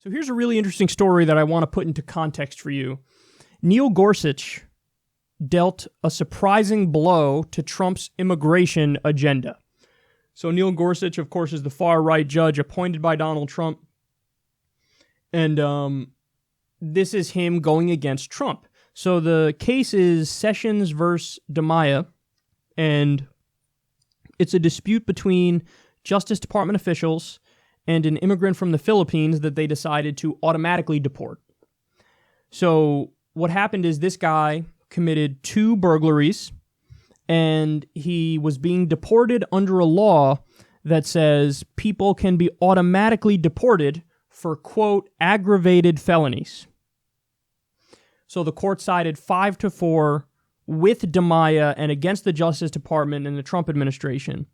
So here's a really interesting story that I want to put into context for you. Neil Gorsuch dealt a surprising blow to Trump's immigration agenda. So Neil Gorsuch, of course, is the far-right judge appointed by Donald Trump. And this is him going against Trump. So the case is Sessions versus DiMaia, and it's a dispute between Justice Department officials and an immigrant from the Philippines that they decided to automatically deport. So what happened is this guy committed 2 burglaries, and he was being deported under a law that says people can be automatically deported for, quote, aggravated felonies. So the court sided 5-4 with DiMaia and against the Justice Department and the Trump administration.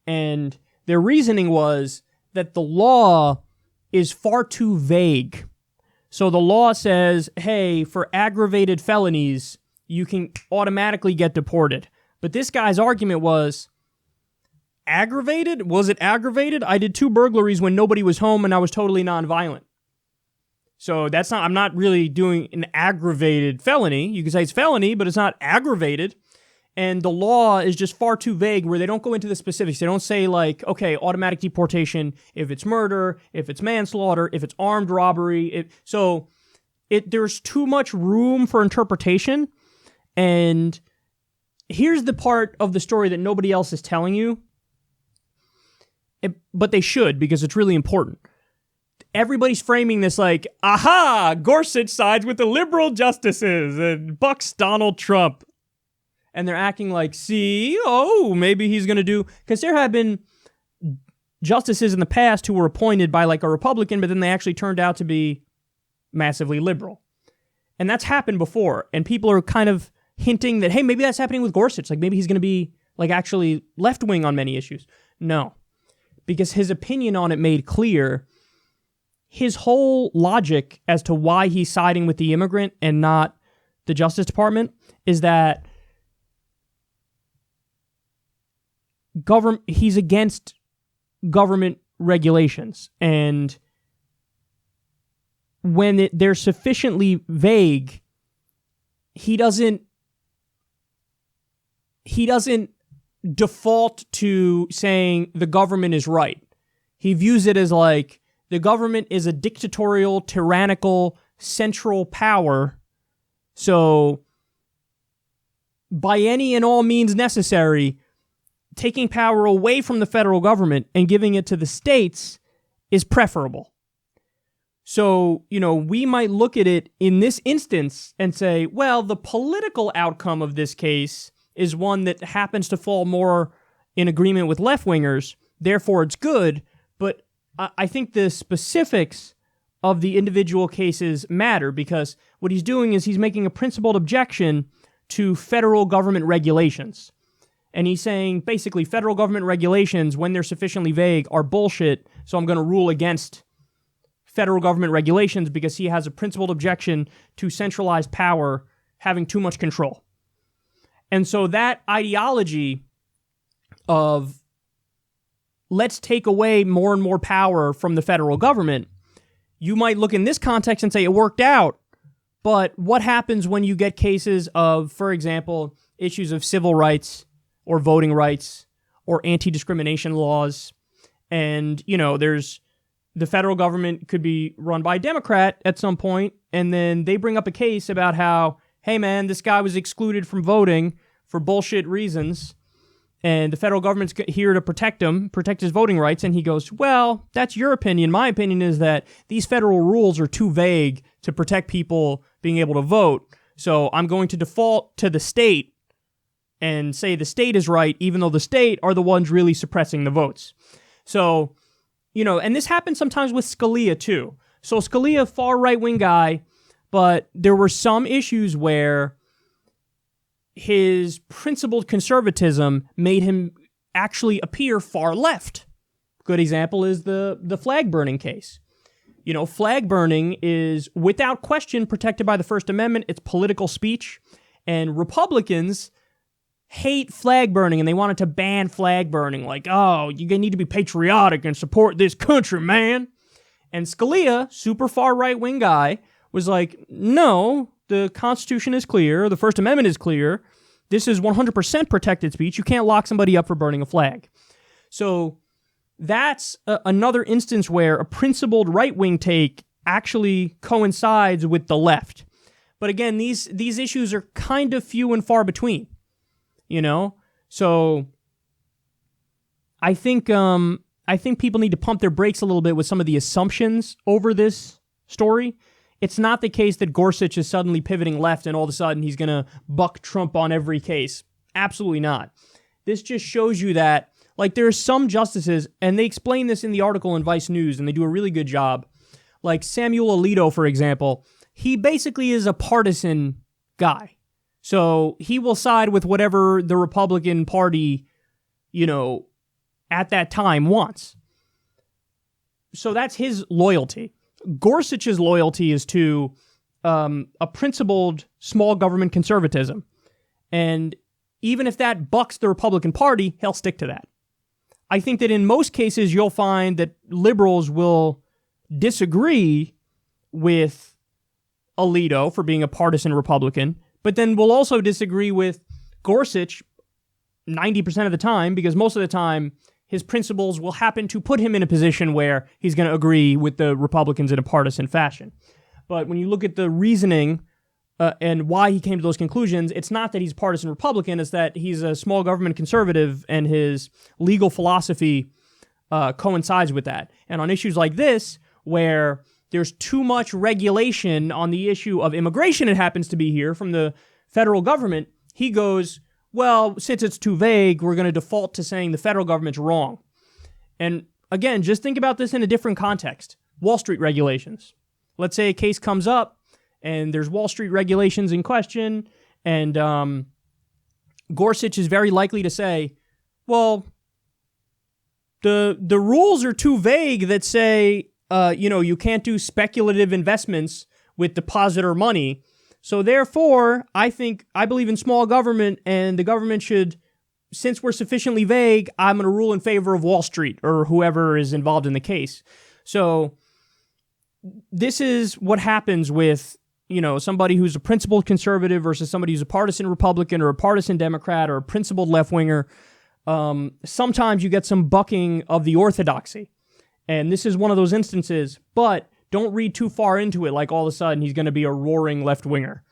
And their reasoning was that the law is far too vague. So the law says, hey, for aggravated felonies, you can automatically get deported. But this guy's argument was, aggravated? Was it aggravated? I did 2 burglaries when nobody was home and I was totally nonviolent. So I'm not really doing an aggravated felony. You can say it's felony, but it's not aggravated. And the law is just far too vague where they don't go into the specifics. They don't say like, okay, automatic deportation if it's murder, if it's manslaughter, if it's armed robbery. There's too much room for interpretation. And here's the part of the story that nobody else is telling you. But they should, because it's really important. Everybody's framing this like, aha, Gorsuch sides with the liberal justices and bucks Donald Trump. And they're acting like, see, maybe he's going to do... Because there have been justices in the past who were appointed by like a Republican, but then they actually turned out to be massively liberal. And that's happened before. And people are kind of hinting that, hey, maybe that's happening with Gorsuch. Like maybe he's going to be like actually left-wing on many issues. No. Because his opinion on it made clear his whole logic as to why he's siding with the immigrant and not the Justice Department is that he's against government regulations, and when they're sufficiently vague, he doesn't default to saying the government is right. He views it as like the government is a dictatorial, tyrannical, central power, so by any and all means necessary, taking power away from the federal government and giving it to the states is preferable. So, we might look at it in this instance and say, well, the political outcome of this case is one that happens to fall more in agreement with left-wingers, therefore it's good, but I think the specifics of the individual cases matter, because what he's doing is he's making a principled objection to federal government regulations. And he's saying, basically, federal government regulations, when they're sufficiently vague, are bullshit, so I'm going to rule against federal government regulations because he has a principled objection to centralized power having too much control. And so that ideology of let's take away more and more power from the federal government, you might look in this context and say it worked out, but what happens when you get cases of, for example, issues of civil rights, or voting rights, or anti-discrimination laws, and, there's the federal government could be run by a Democrat at some point, and then they bring up a case about how, hey man, this guy was excluded from voting for bullshit reasons, and the federal government's here to protect him, protect his voting rights, and he goes, well, that's your opinion. My opinion is that these federal rules are too vague to protect people being able to vote, so I'm going to default to the state and say the state is right, even though the state are the ones really suppressing the votes. So, and this happens sometimes with Scalia too. So Scalia, far right-wing guy, but there were some issues where his principled conservatism made him actually appear far left. Good example is the flag burning case. Flag burning is without question protected by the First Amendment. It's political speech, and Republicans hate flag burning, and they wanted to ban flag burning. Like, oh, you need to be patriotic and support this country, man. And Scalia, super far right-wing guy, was like, no, the Constitution is clear, the First Amendment is clear, this is 100% protected speech, you can't lock somebody up for burning a flag. So that's another instance where a principled right-wing take actually coincides with the left. But again, these issues are kind of few and far between, you know? So I think people need to pump their brakes a little bit with some of the assumptions over this story. It's not the case that Gorsuch is suddenly pivoting left and all of a sudden he's going to buck Trump on every case. Absolutely not. This just shows you that, like, there are some justices, and they explain this in the article in Vice News, and they do a really good job. Like Samuel Alito, for example, he basically is a partisan guy. So he will side with whatever the Republican Party, you know, at that time wants. So that's his loyalty. Gorsuch's loyalty is to a principled small government conservatism. And even if that bucks the Republican Party, he'll stick to that. I think that in most cases, you'll find that liberals will disagree with Alito for being a partisan Republican, but then will also disagree with Gorsuch 90% of the time, because most of the time his principles will happen to put him in a position where he's going to agree with the Republicans in a partisan fashion. But when you look at the reasoning and why he came to those conclusions, it's not that he's partisan Republican, it's that he's a small government conservative and his legal philosophy coincides with that. And on issues like this, where there's too much regulation on the issue of immigration, it happens to be here, from the federal government, he goes, well, since it's too vague, we're going to default to saying the federal government's wrong. And again, just think about this in a different context. Wall Street regulations. Let's say a case comes up and there's Wall Street regulations in question, and Gorsuch is very likely to say, well, the rules are too vague that say, you can't do speculative investments with depositor money. So therefore, I believe in small government, and the government should, since we're sufficiently vague, I'm going to rule in favor of Wall Street or whoever is involved in the case. So this is what happens with, somebody who's a principled conservative versus somebody who's a partisan Republican or a partisan Democrat or a principled left-winger. Sometimes you get some bucking of the orthodoxy. And this is one of those instances, but don't read too far into it like all of a sudden he's going to be a roaring left-winger.